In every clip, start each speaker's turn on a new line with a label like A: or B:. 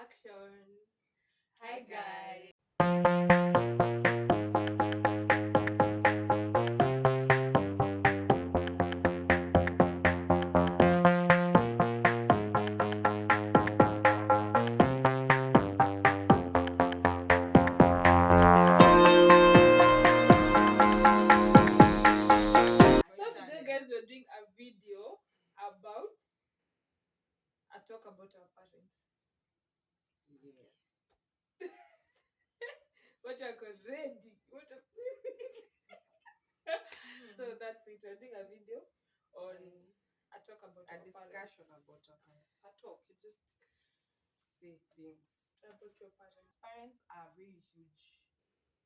A: Action. Hi guys. So today guys we're doing a video about a talk about our parents.
B: Yes.
A: What are ready? So that's it. We're doing a video on a talk about
B: A
A: our
B: discussion
A: parents.
B: about our parents. A talk. You just say things.
A: About your parents.
B: Parents are a very huge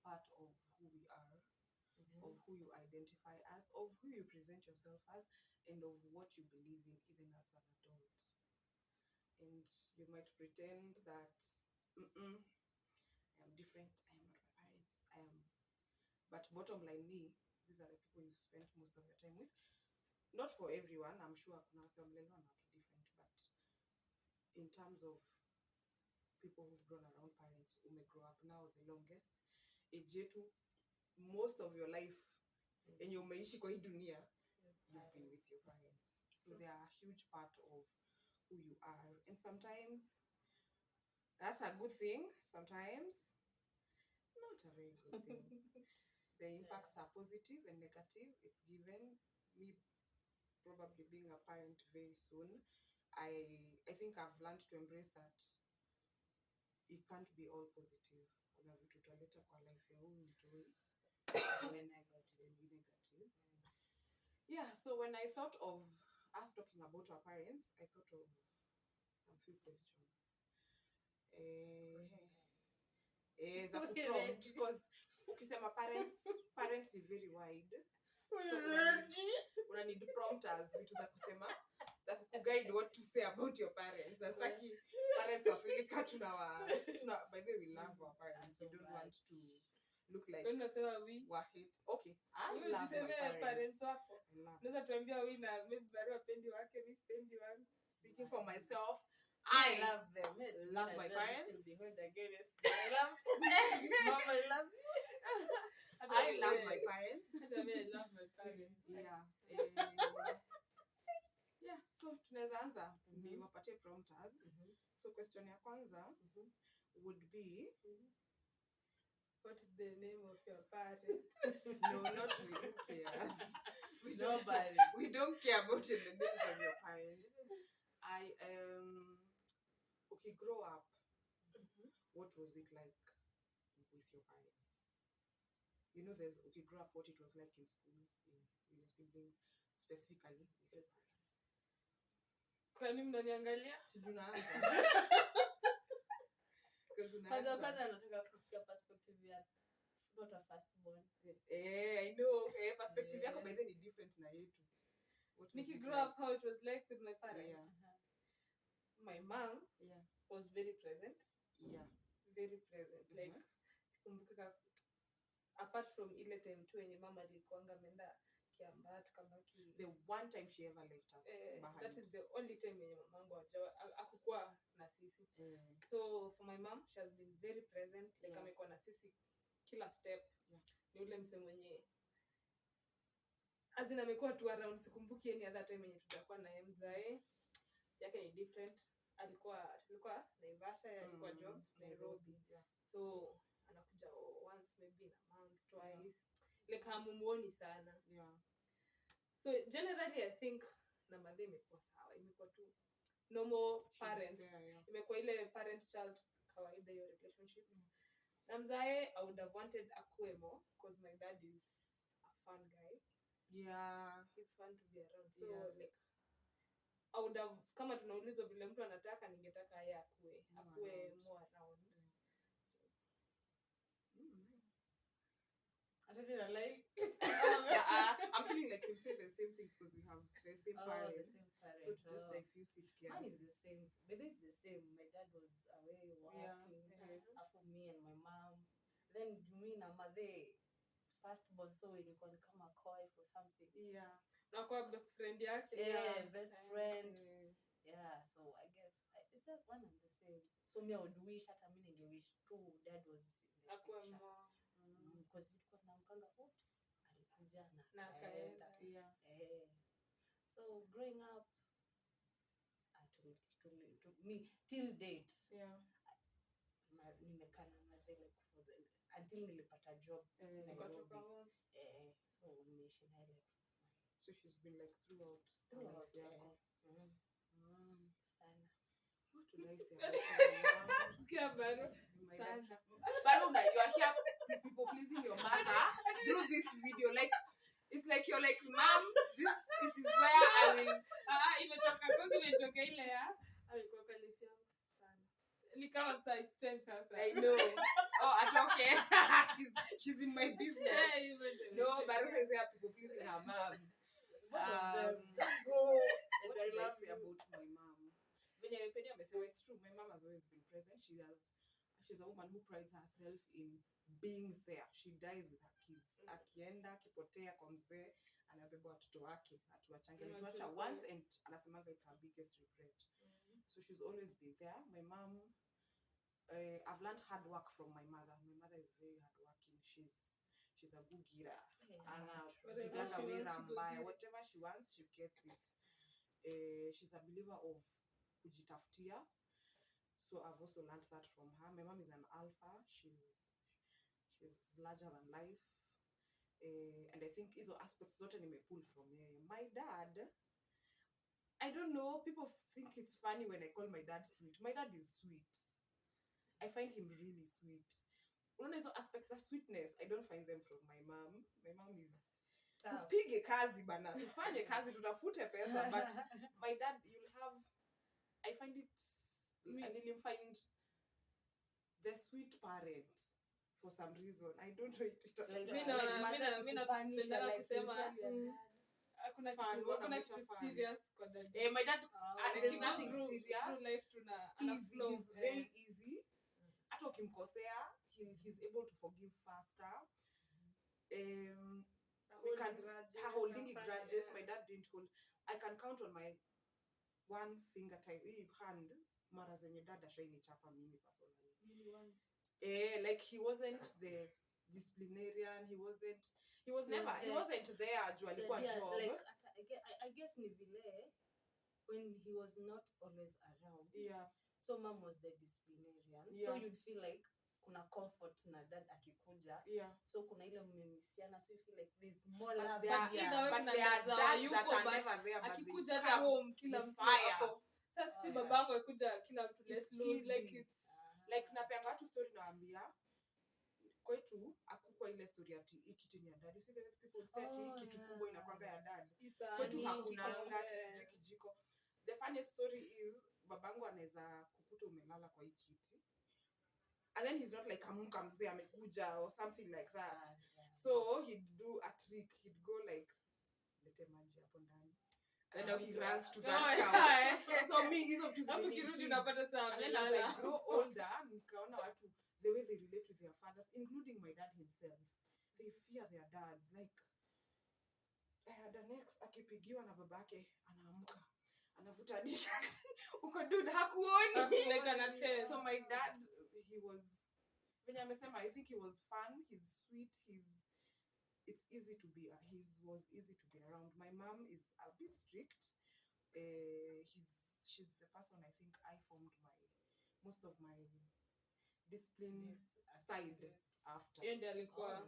B: part of who we are, of who you identify as, of who you present yourself as, and of what you believe in, even as an adult. And you might pretend that I am different. I am not my parents. I am. But bottom line, these are the people you spend most of your time with. Not for everyone, I'm sure kuna wase wamelelewa na watu different, but in terms of people who've grown around parents, grow up now the longest age yetu, most of your life yenye umeishi kwa hii dunia, you've been with your parents, so they are a huge part of who you are. And sometimes that's a good thing, sometimes not a very good thing. The impacts are positive and negative. It's given. Me probably being a parent very soon, I think I've learned to embrace that it can't be all positive. Kuna vitu tutaleta kwa life ya huyu mtoi negative. Yeah, so when I thought of us talking about our parents, I thought of some few questions. Za kuprompt, because ukisema parents ni very wide. So una need prompters, vitu za kusema, za kuguide what to say about your parents. Nasitaki parents wafilika by the way, we love our parents. We don't want to look like wahit. Okay, I love my parents.
A: Unaweza tuambia wewe na maybe barua pendi wake, mimi sipendi wangu.
B: Speaking for myself,
A: I love them.
B: Love my parents.
A: I love Mom, I love you.
B: I love my parents.
A: I love my parents.
B: Yeah. Yeah, so tunaweza anza niwapatie prompters. So question ya kwanza would be,
A: what is the name of your parents?
B: No, not really. Who cares?
A: Nobody.
B: We don't care about the names of your parents. Okay, grow up. What was it like with your parents? You know, there's okay, grow up, what it was like in school, with your siblings, specifically with your parents.
A: Kwani mnaniangalia?
B: Tunaanza.
A: Kwanza nataka kusikia perspective ya not a firstborn.
B: I know. Perspective yako by then is different na yetu.
A: Niki grew up how it was like with my parents.
B: Yeah.
A: My mom was very present.
B: Yeah.
A: Very present. Like sikumbuka apart from ile time tu yenye mama alikuanga ameenda Kiambaa tukabaki.
B: The one time she ever left us behind.
A: That is the only time yenye mamangu akukua na sisi. So for my mom, she has been very present. Like amekuwa na sisi kila step. Ni ule mse mwenye azina amekuwa tu around, sikumbuki any other time yenye tutakuwa na yeye. Mzae yake ni different. Tulikuwa Naivasha, alikuwa job Nairobi. So anakuja once maybe in a month, twice. Like hamumuoni sana. So generally I think na madhe imekuwa sawa, imekuwa tu normal parent. Imekuwa ile parent child kawaida hiyo relationship. Na mzae I would have wanted akue more because my dad is a fun guy.
B: Yeah,
A: he's fun to be around. So like I would have, kama tunaulizwa vile mtu anataka, ningetaka yeye akue more around.
B: Nice.
A: I don't know, like
B: I'm feeling like we'll say the same things because we have the same parents.
A: The same parents.
B: So just like few sit here.
A: Mine is the same. But it's the same. My dad was away working. For me and my mom. Then me and my mother firstborn, so when you can come a call for something.
B: Yeah.
A: Na kwa best friend yake.
C: Best friend. Yeah, so I guess it's just one and the same. So me I would wish hata mimi ningewish tu dad was in the
A: Akuwe
C: picture.
A: more.
C: Because ilikuwa tunamkanga oops alikuja
A: Na
C: na
A: akaenda.
C: akaenda.
B: Yeah.
C: So growing up to me till date
B: Yeah.
C: nimekaa na mother like for the until nilipata job Nairobi.
A: Ukatoka home.
C: So nimeishi naye like
B: So she's been like throughout
C: throughout
B: life yako.
C: sana.
B: What would I say about my mom?
A: Sikia bado.
B: My
A: Sana.
B: dad. Baruna, you are here people pleasing your mother through this video. Like, it's like you're like, mom, this is where I will.
A: Imetoka kwangu imetoka ile ya. Alikuwa kalifi yangu sana. Ni kama side time sasa.
B: I know. Oh, okay. she's in my business. No, Baruna is here people pleasing her mom. What did I say about my mom? It's true. My mom has always been present. She's a woman who prides herself in being there. She dies with her kids. Akienda, kipotea kwa mzee, anabeba watoto wake, atuachanga. Alituacha once and anasemanga it's her biggest regret. So she's always been there. My mom, I've learned hard work from my mother. My mother is very hardworking. She's a good giver. Whatever she wants, she gets it. She's a believer of kujitafutia. So I've also learned that from her. My mom is an alpha. She's larger than life. And I think hizo aspects zote nimepull from her. My dad, I don't know, people think it's funny when I call my dad sweet. My dad is sweet. I find him really sweet. Unaona hizo aspects of sweetness, I don't find them from my mom. My mom is tupige kazi bana, tufanye kazi, tutafute pesa. But my dad, I find it, and he'll find the sweet parent for some reason. I don't know it.
A: Napenda kusema hakuna kitu serious kwa dad.
B: My dad, there's nothing serious.
A: Through life
B: He's very easy. Hata ukimkosea, he's able to forgive faster. Holding grudges. My dad didn't hold. I can count on my one finger hand mara zenye dad ashanichapa mimi personally. Like he wasn't the disciplinarian. He wasn't there juu alikuwa job.
C: Like I guess ni vile when he was not always around.
B: Yeah.
C: So mom was the disciplinarian.
B: Yeah.
C: So you'd feel like kuna comfort na dad akikuja.
B: Yeah.
C: So kuna ile mmemisiana, so you feel like there's more
B: But
C: love.
B: there are dads that are never there, but
A: akikuja hata home kila mtu hapo. Sasa si babangu akuja kila mtu let's lose like it's
B: like napeanga watu story naambia kwetu akukua ile story ati hii kitu ni ya dad. You see the people say ati kitu kubwa inakwanga ya dad. Kwetu hakuna ati kijiko. The funny story is babangu anaweza kukuta umelala kwa hii kiti. And then he's not like amuka mzee amekuja or something like that. So he'd do a trick. He'd go like lete maji hapo ndani. And then he runs to that couch. So me hizo vitu
A: zikirudi unapata saa
B: and then as I grow older nikaona watu the way they relate to their fathers, including my dad himself. They fear their dads. Like the next akipigiwa na babake anaamka anavuta t-shirt uko dude hakuoni. So my dad, he was venye amesema, I think he was fun, he's sweet, it's easy to be was easy to be around. My mom is a bit strict. She's the person I think I formed most of my discipline side after.
A: Yeye ndiye alikuwa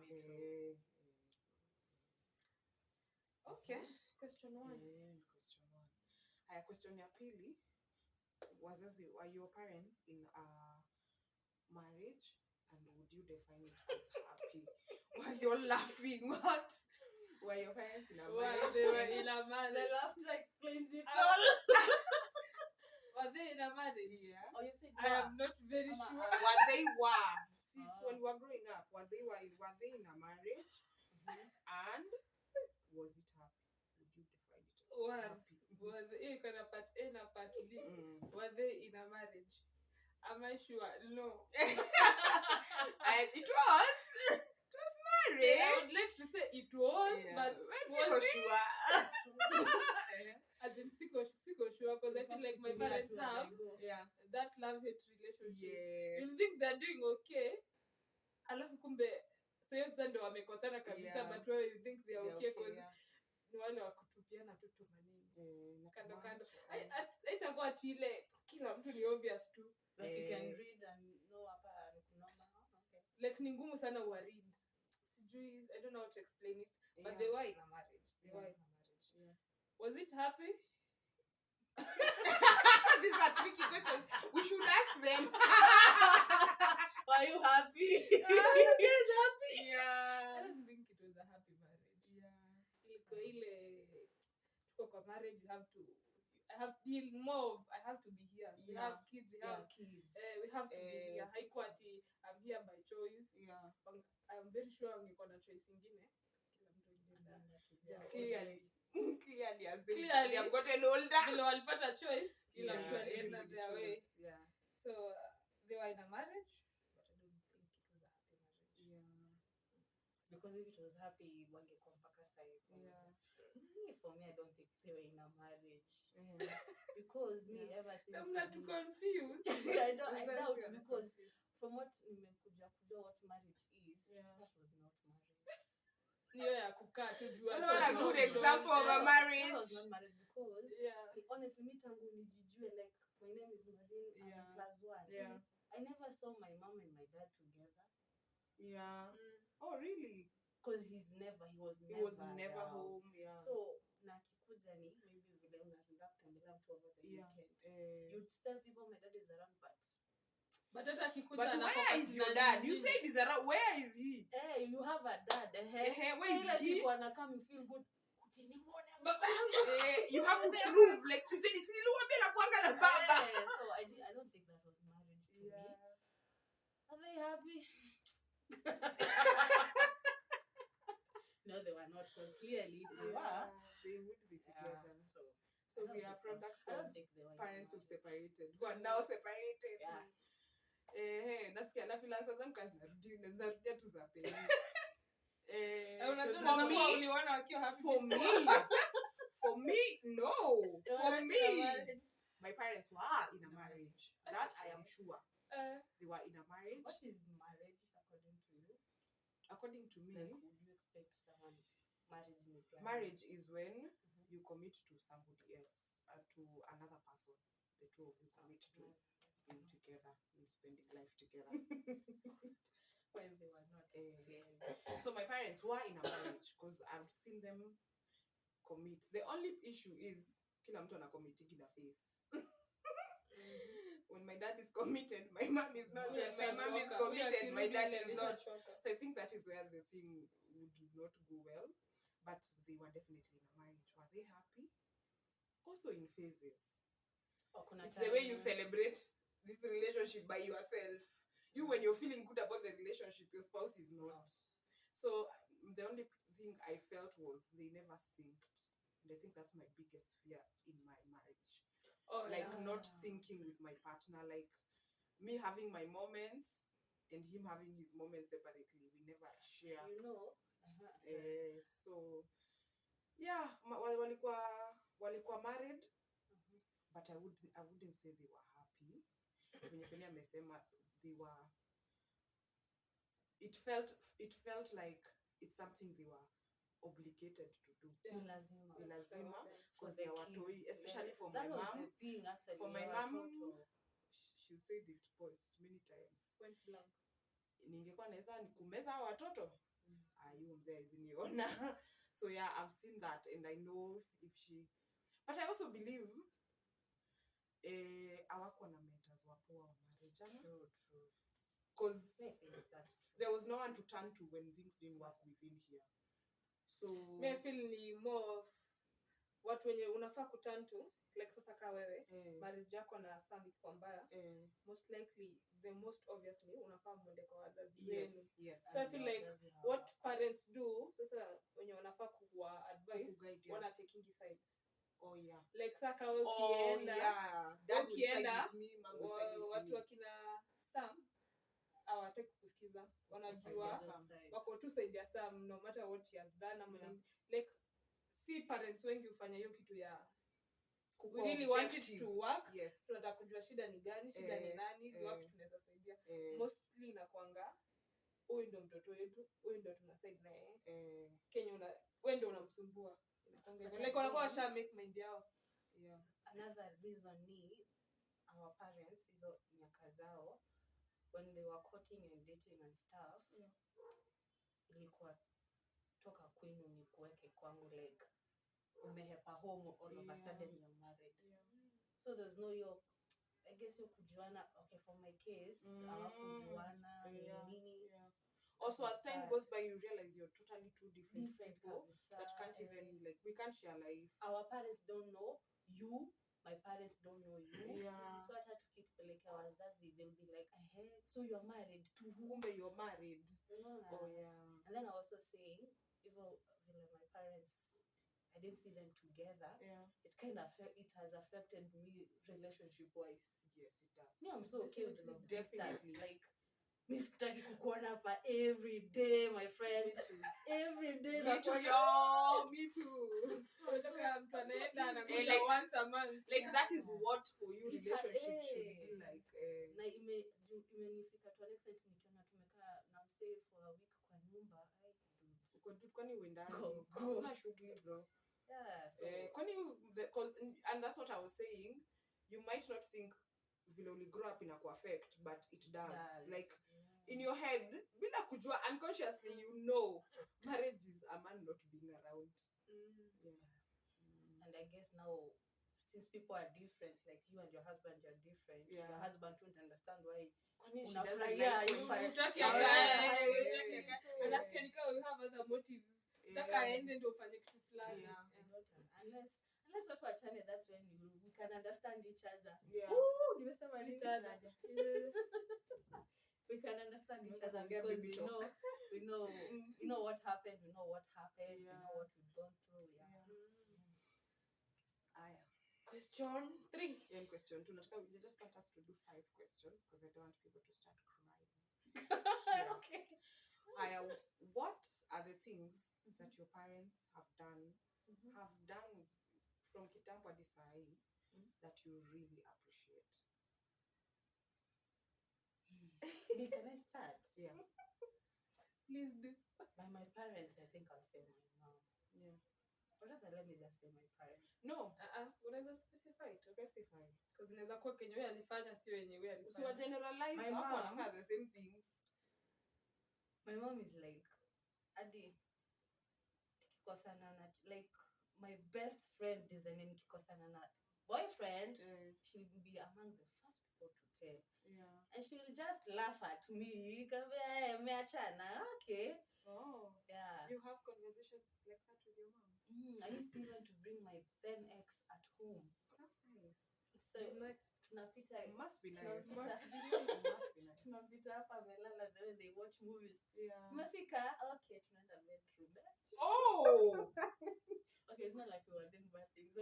A: okay. Question 1.
B: Question ya pili, were your parents in a marriage, and would you define it as happy? Why you're laughing? What? Were your parents in a marriage?
A: They were in a marriage.
C: The laughter explains it all.
A: Were they in a marriage?
B: Yeah.
C: Oh, you said
A: I am not very sure.
B: What they were. See, when we were growing up, were they in a marriage? And was it happy? Would you define it as happy?
A: Was they in a part A and a part B? Were they in a marriage? Am I sure? No.
B: It was marriage.
A: I would like to say it was, but
B: was sure.
A: As in siko siko sure because I feel like my parents have
B: Yeah.
A: that love-hate relationship.
B: Yes.
A: You think they're doing okay, alafu kumbe sasa sasa ndio wamekosana kabisa,
B: Yeah.
A: but you think they're
B: Yeah,
A: okay because
B: yeah.
A: ni wale wa kutupiana tu maneno kando kando.
B: I
A: Haitakuwa ati ile kila mtu ni obvious tu.
C: Like you can read and know hapa ni kunoma. Okay.
A: Like ni ngumu sana uwaread. Sijui, I don't know how to explain it, but they were in a marriage.
B: Yeah.
A: Was it happy?
B: These are tricky questions. We should ask them.
C: Are you happy?
A: Yes, happy.
B: Yeah.
A: I don't think it was a happy marriage.
B: Yeah.
A: Ilikuwa ile tuko kwa marriage, I have to be here. We have kids, we have we have to be here. Haikuwa ati I'm here by choice.
B: Yeah.
A: I'm very sure angekuwa na choice nyingine. Kila mtu ingine.
B: Clearly as
A: Clearly,
B: they have gotten older.
A: Vile walipata choice, kila mtu alienda
B: everybody
A: their way.
B: chose. Yeah.
A: So they were in a marriage, but I don't think it was a happy marriage.
B: Yeah.
C: Because if it was happy, wangekuwa mpaka sasa.
B: Yeah.
C: For me, I don't think they were in a marriage.
B: Yeah.
C: Because me ever since
A: I'm not too confused.
C: I doubt because from what nimekuja kujua what marriage is, that was not marriage.
A: Niyo ya kukaa tu jua.
B: Not a good example of a marriage.
C: That was not marriage because honestly, me tangu nijijue, like my name is Marine, I'm class 1.
B: Yeah.
C: I never saw my mom and my dad together.
B: Yeah. Oh really?
C: Because he was never
B: around.
C: Home.
B: Yeah.
C: So na kikuja ni maybe vile unaanza kutembelea mtu over the weekend. You'd tell people my dad is around,
A: but hata kikuja
B: but where is your dad? You said he's around. Where is he?
C: You have a dad.
B: Where is he?
C: Wanna come feel good.
B: You have to prove like today si niliwaambia na kuanga na baba.
C: So I don't think that was marriage to me. Are they happy? No, they were not, because clearly if they were,
B: they would be together. So we are products
C: of
B: parents who separated, who are now separated. Nasikia na freelancer zangu kazi narudia tu za peni. For me, no. For me, my parents were in a marriage. That I am sure. They were in a marriage.
C: What is marriage according to you?
B: According to me,
C: like, would you expect someone
B: marriage is when you commit to somebody else, to another person. The two of you commit to being together and spending life together.
C: When they were not.
B: So my parents were in a marriage because I've seen them commit. The only issue is kila mtu ana committing in a face. When my dad is committed, my mom is not. When my mom is committed, my dad is not. So I think that is where the thing would not go well. But they were definitely in a marriage. Were they happy? Also in phases. It's the way you celebrate this relationship by yourself. You, when you're feeling good about the relationship, your spouse is not. So the only thing I felt was they never synced. And I think that's my biggest fear in my marriage. Not syncing with my partner. Like me having my moments and him having his moments separately. We never share.
C: You know.
B: So yeah, walikuwa married, but I wouldn't say they were happy. When Penny amesema they were, it felt like it's something they were obligated to do. Lazima, because they were toy, especially for my mom. For my mom, she said it many times.
A: Point blank.
B: Ningekuwa naweza kumeza watoto. You mzee ziniona. So yeah, I've seen that and I know if she, but I also believe awako na mentors wapo wa marriage. True. Because there was no one to turn to when things didn't work within here. So
A: me feel ni more of watu wenye unafaa kuturn to, like sasa ka wewe marriage yako na Sam iko mbaya, most likely the most obvious ni unafaa mwende kwa wazazi wenu.
B: Yes.
A: So I feel like what parents do sasa wenye wanafaa kuwa advice wana taking sides. Like saka wewe ukienda
B: dad will side with me, mom will side with me.
A: Watu wakina Sam hawataki kusikiza, wanajua wako tu side ya Sam no matter what he has done. Like si parents wengi ufanya hiyo kitu ya we really want it
B: objective.
A: to work.
B: Yes.
A: Tunataka kujua shida ni gani, shida ni nani, ni wapi tunaweza saidia. Mostly inakuanga huyu ndo mtoto wetu, huyu ndo tuna side na yeye. Kenya wewe ndo unamsumbua. Inakuanga hivyo. Like wanakuwa washa make mind yao.
C: Yeah. Another reason ni our parents hizo miaka zao when they were courting and dating and stuff. Ilikuwa toka kwenu ni kuweke kwangu, like umehepa home all of a sudden you're married. So there's no I guess you kujuana. Okay, for my case hawakujuana nini.
B: Also, as time goes by, you realize you're totally two different people that can't even, like, we can't share life.
C: Our parents don't know you, my parents don't know you. So hata tukitupelekea wazazi, they'll be like, hey, so you're married to whom?
B: You're married.
C: And then I also saying, even my parents, I didn't see them together. It kind of has affected me relationship wise.
B: Yes, it does.
C: Me, I'm so okay with long
B: distance.
C: Like, me sitaki kukuona hapa every day, my friend. Every day.
B: Me too, yo. Me too.
A: Like once a month.
B: Like that is what for you relationship should be like.
C: Na imenifika to an extent nikiona tumekaa na msee for a week kwa nyumba.
B: Kwani uendani? Kuna shughuli bro.
C: Yeah.
B: And that's what I was saying. You might not think vile uli grow up inaku affect, but it does. Like in your head, bila kujua, unconsciously you know marriage is a man not being around.
C: And I guess now, since people are different, like you and your husband are different, your husband won't understand why.
A: Unafurahia you fight. Unasikia ni kama you have other motives. Nataka aende ndio ufanye kitu fulani.
C: Unless watu wachane, that's when we can understand each other. Nimesema each other. We can understand each other because we know what happened, we know what happens, we know what we've gone through.
B: Question 3. And question 2. You just want us to do 5 questions because I don't want people to start crying.
C: Okay.
B: What are the things that your parents have done from kitambo hadi sahi that you really appreciate?
C: Can I start?
B: Yeah.
A: Please do.
C: By my parents, I think I'll say my mom.
B: Yeah.
C: Or rather, let me just say my parents.
B: No.
A: Unaweza specify.
B: Because
A: inaweza kuwa kenye wewe alifanya si wenye wewe alifanya.
B: So generalize hapo wanafanya the same things.
C: My mom is like, Adi, tikikosana na, like, my best friend is an nikikosana na boyfriend, she'll be among the first people to tell. And she will just laugh at me. Meachana, okay. Yeah.
B: You have conversations like that with your mom?
C: I used to even to bring my then ex at home.
B: That's nice.
C: So tunapita.
B: It must be nice.
C: Tunapita hapa melala the way they watch movies.
B: Umefika?
C: Okay, tunaenda bedroom.
B: Oh!
C: Okay, it's not like we were doing bad things.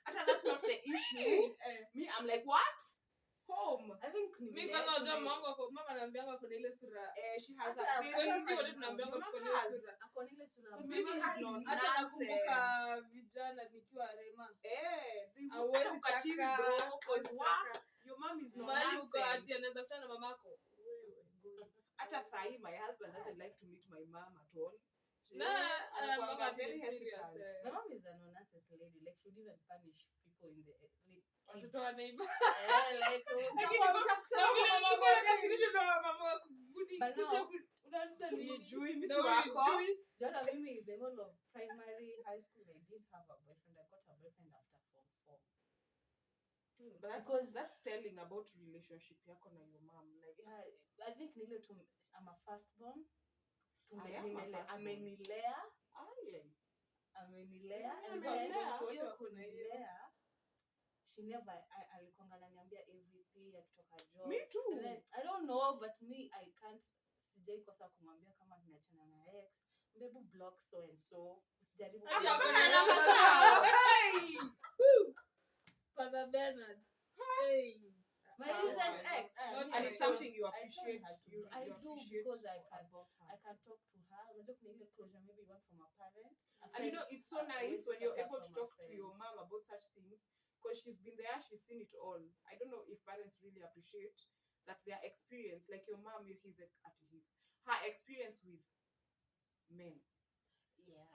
B: That's not the issue. Me, I'm like, what? Home.
C: I think
A: mimi kama mama anaambianga kuna ile sura.
B: She has a face.
A: Sisi wote tunaambianga kuna ile sura.
C: Akona ile sura.
B: Mimi
A: hata nakumbuka vijana nikiwa Rema.
B: Hata ukatili bro, cause what? Your mom is no nonsense.
A: Uko ati anaweza kutana na mamako.
B: Hata sahi my husband doesn't like to meet my mom at all.
A: Mama
B: very hesitant.
C: My mom is a no-nonsense lady. Like, she would even punish people in the kids.
A: Watoto wa neighbor.
C: Like, Jana mimi, the whole of primary, high school, I didn't have a boyfriend. I got a boyfriend after Form 4.
B: But that's telling about relationship yako na your mom. Like,
C: I think I'm a firstborn.
B: Amenilea.
C: She never alikuanga ananiambia everything akitoka job.
B: Me too.
C: And then, I don't know, but me I can't sijai kosa kumwambia kama nimeachana na ex. Mbebu block so and so. Usijaribu.
A: Hey! Father Bernard. Hey.
C: My recent ex.
B: And it's something you appreciate.
C: I do because I can talk to her. Unajua kuna ile closure maybe you want from a parent.
B: And you know, it's so nice when you're able to talk to your mom about such things. because she's been there, she's seen it all. I don't know if parents really appreciate that their experience, like your mom, her experience with men
C: Yeah.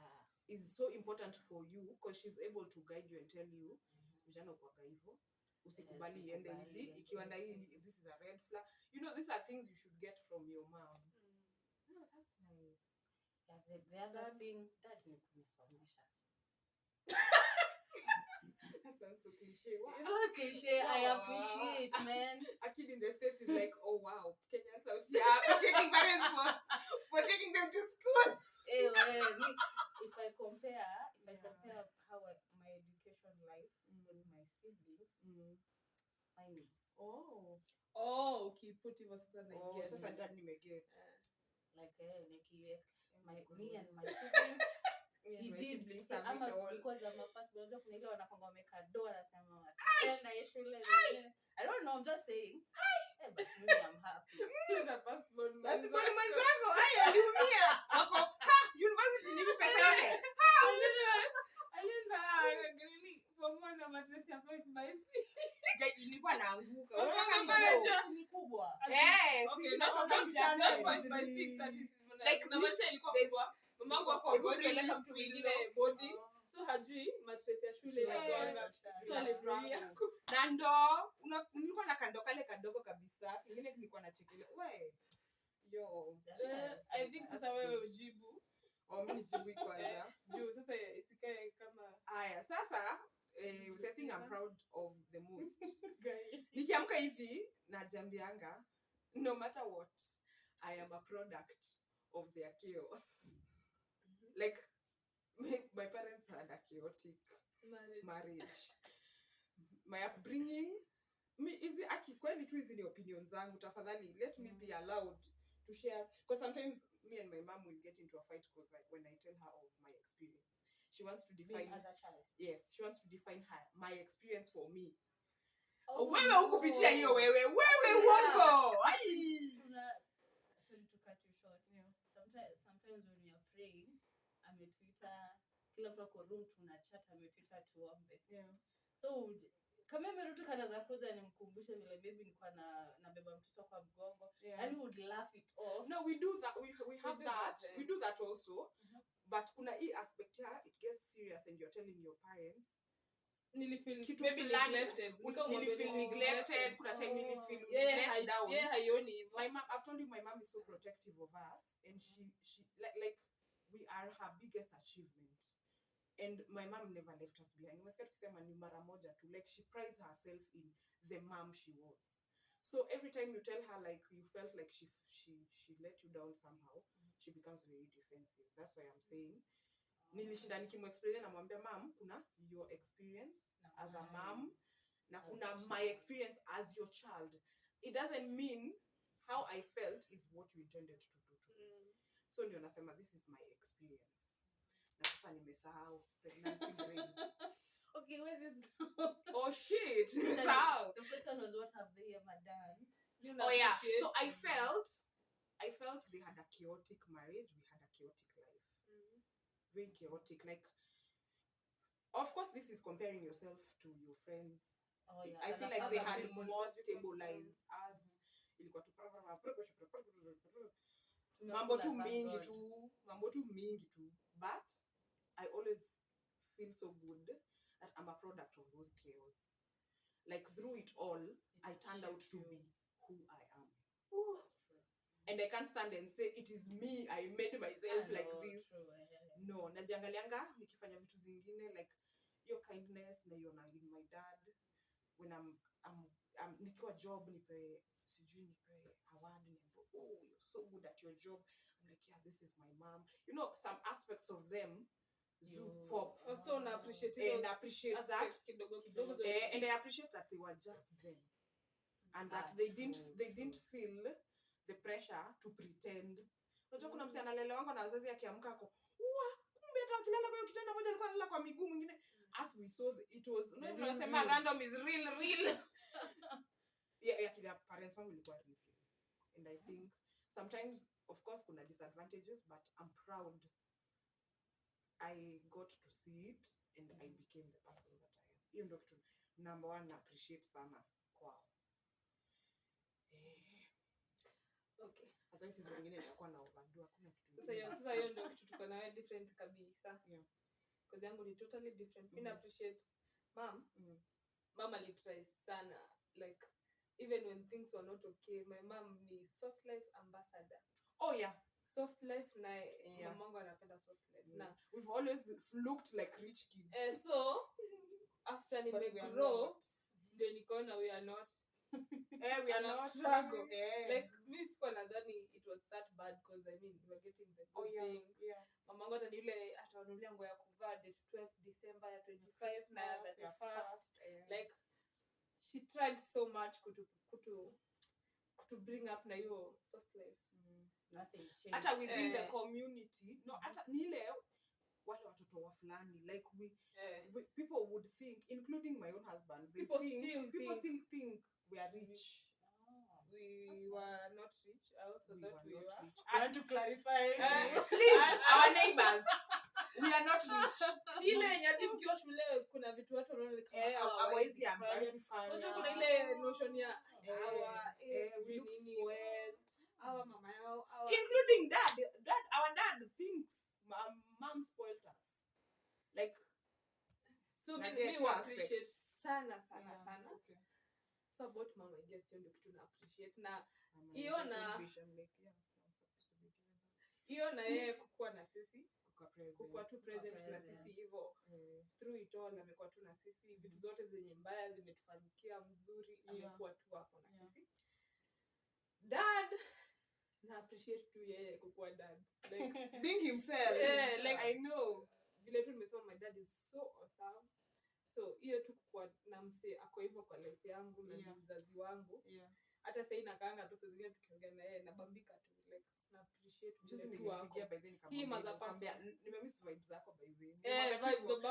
B: is so important for you because she's able to guide you and tell you vijana ukwaga hivyo, usikubali iende hivi, ikiwa na hii, this is a red flag. You know, these are things you should get from your mom. No, that's nice.
C: Yeah, the other thing that ni kunisomesha.
B: That sounds so cliche. Wow.
C: It's not cliche. I appreciate, man.
B: A kid in the States is like, oh wow, Kenyans out here appreciating parents for taking them to school.
C: Me, if I compare how my education life with my siblings, mine is
A: okay, put hivyo sasa na
B: oh, sasa ndani nimeget.
C: Like me and my siblings. He did because I'm a first born. Kuna ile wanakwanga wameka doa anasema watenda shule. I don't know, I'm just saying. But really I'm happy.
A: The first born.
B: Basi kwa mwenzako aliumia. Wako university ni pesa yote.
A: Alienda really for more na matress ya 5x6.
B: Gaji nilikuwa naanguka.
A: Unaona
B: ni kubwa.
A: Okay, not 5x6 that is like na maisha ilikuwa kubwa. Mamangu hapo alipeleka mtu mwingine body. So hajui matress ya shule inakuanga. So alibulia.
B: Na ndo nilikuwa na kando kale kadogo kabisa. Kingine kilikuwa na chekele. We. Yo.
A: I think sasa wewe ujibu.
B: Mimi nijibu kwanza.
A: Juu sasa isikae kama
B: haya sasa the thing I'm proud of the most. Nikiamka hivi najambianga no matter what I am a product of their chaos. Like my parents had a chaotic marriage. My upbringing hizi kweli tu hizi ni opinions zangu, tafadhali let me be allowed to share, because sometimes me and my mom will get into a fight because like when I tell her of my experience, she wants to define
C: being as a child.
B: Yes, she wants to define my experience for me.
C: Wewe
B: hukupitia hiyo wewe uongo.
C: To cut you short. Sometimes when you're praying, ametwita kila mtu kwa room tunachat, ametwita tuombe. So kama mtu kanaanza kuja nimkumbushe vile baby nilikuwa na beba mtoto kwa mgongo, and we would laugh it off.
B: No, we do that. We have that. We do that also. But kuna hii aspect here, it gets serious and you're telling your parents
A: nilifeel
B: maybe
A: neglected.
B: Nilifeel neglected. Kuna time nilifeel let down.
A: Haioni hivyo.
B: My mom, I've told you my mom is so protective of us, and she like we are her biggest achievement. And my mom never left us behind. Nimesikia tukisema ni mara moja tu, like she prides herself in the mom she was. So every time you tell her like you felt like she let you down somehow, she becomes very defensive. That's why I'm saying nilishinda nikimexplain na mwambia mom kuna your experience as a mom na kuna my experience as your child. It doesn't mean how I felt is what you intended to do to me. So ndio nasema this is my experience. Na sasa nimesahau pregnancy brain.
C: Okay, where's this?
B: Oh shit, nimesahau.
C: The first one was what have they ever done?
B: Oh yeah, so I felt they had a chaotic marriage, we had a chaotic life. Very chaotic. Like, of course this is comparing yourself to your friends.
C: Oh yeah.
B: I feel like they had more stable lives as ilikuwa tu mambo tu mingi tu, but I always feel so good that I'm a product of those chaos. Like through it all, I turned out to be who I am. And I can't stand and say it is me, I made myself like this. No, najiangalianga nikifanya vitu zingine like your kindness na you in my dad when I'm nikiwa job nipe award oh you're so good at your job. I'm like yeah, this is my mom. You know, some aspects of them pop.
A: Also and appreciate
B: that and I appreciate that they were just them and that they didn't feel the pressure to pretend. Unajua kuna msee analelewa wangu na wazazi akiamka ako kumbe hata akilala kwa kitanda moja alikuwa analala kwa miguu mwingine. As we saw it was tunasema random is real. Yeah, kila parents wangu ilikuwa real. And I think sometimes of course kuna disadvantages, but I'm proud I got to see it and I became the person that I am. Hiyo ndio kitu number one na appreciate sana kwao.
A: Okay.
B: Otherwise hizo wengine itakuwa na overdo, hakuna kitu.
A: Sasa hiyo ndio kitu tuko nayo different kabisa.
B: Yeah.
A: Because yangu ni totally different. Mimi appreciate mom. Mom alitry sana, like even when things were not okay, my mom ni soft life ambassador.
B: Oh yeah.
A: Soft life na mamangu anapenda soft life. Na
B: we've always looked like rich kids.
A: So after grow ndio nikaona we are not
B: we are not
A: struggle. Like mimi sikuwa nadhani it was that bad because I mean we were getting the good things. Mamangu hata yule atanunulia nguo ya kuvaa date 12 December ya 25 na ya 31st. Like she tried so much to bring up na hiyo soft life.
C: Nothing changed.
B: Hata within the community, no, hata nile wale watoto wa fulani, like we people would think, including my own husband, people still think we are rich.
A: We were not rich. I also thought we were.
B: Rich.
C: I want to clarify.
B: Please, our neighbors, we are not rich.
A: Ile yenye mkiwa shule kuna vitu watu wanaona kama
B: hawezi fanya.
A: Unajua kuna ile notion ya
B: we look spoiled.
A: Our mama yao,
B: including dad. Our dad thinks mom spoiled us. Like
A: so we appreciate sana.
B: Okay.
A: So about mom, I guess ndio kitu na appreciate na hiyo na yeye kukua na sisi kukua tu present na sisi hivyo through it all amekuwa tu na sisi vitu zote zenye mbaya zimetufanyikia mzuri amekuwa tu hapo na sisi. Dad na appreciate tu yeye kukua dad, like
B: being himself.
A: Like
B: I know
A: vile tu nimesema my dad is so awesome. So hiyo tu kwa na mse ako hivyo kwa life yangu na mzazi wangu. Hata sasa inakaanga tu saa zingine tukiongea na yeye nabambika tu, like na appreciate vile tu wako. Hii
B: nikamwambia nimemiss vibes zako by the way.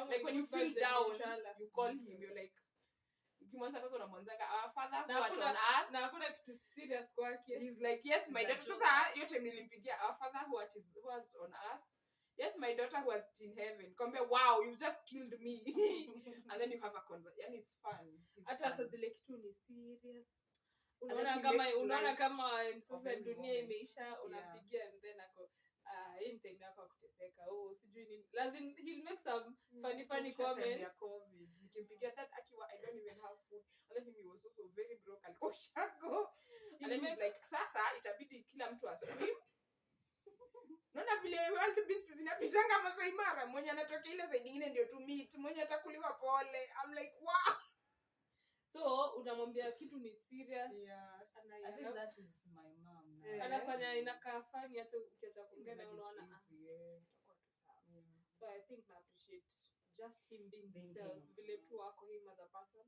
A: Like
B: when you feel down you call him, you're like ukimwanza kwanza unamwanzanga our father who art on earth,
A: na hakuna kitu serious kwake.
B: He's like yes my daughter. Sasa yote nilimpigia our father who was on earth. Yes, my daughter who was in heaven. Come wow, you just killed me. And then you have a conversation. And it's fun.
A: Hata sasa zile kitu ni serious. Unaona kama sasa dunia imeisha, unapigia and then ako hii time yako kuteseka. Sijui nini. Lazim he'll make some funny comments.
B: Nikimpigia that akiwa I don't even have food. And then he was also very broke. Alikuwa shago. And then he's like sasa itabidi kila mtu aswim. Naona vile wild beasts zinapitanga Masai Mara, mwenye anatoka ile side nyingine ndio to meet, mwenye atakuliwa pole. I'm like wow.
A: So unamwambia kitu ni serious.
C: I think that is my mom.
A: Anafanya inakaa funny hata ukiacha kuongea na unaona itakuwa tu sawa. So I think na appreciate just him being himself, vile tu wako him as a person.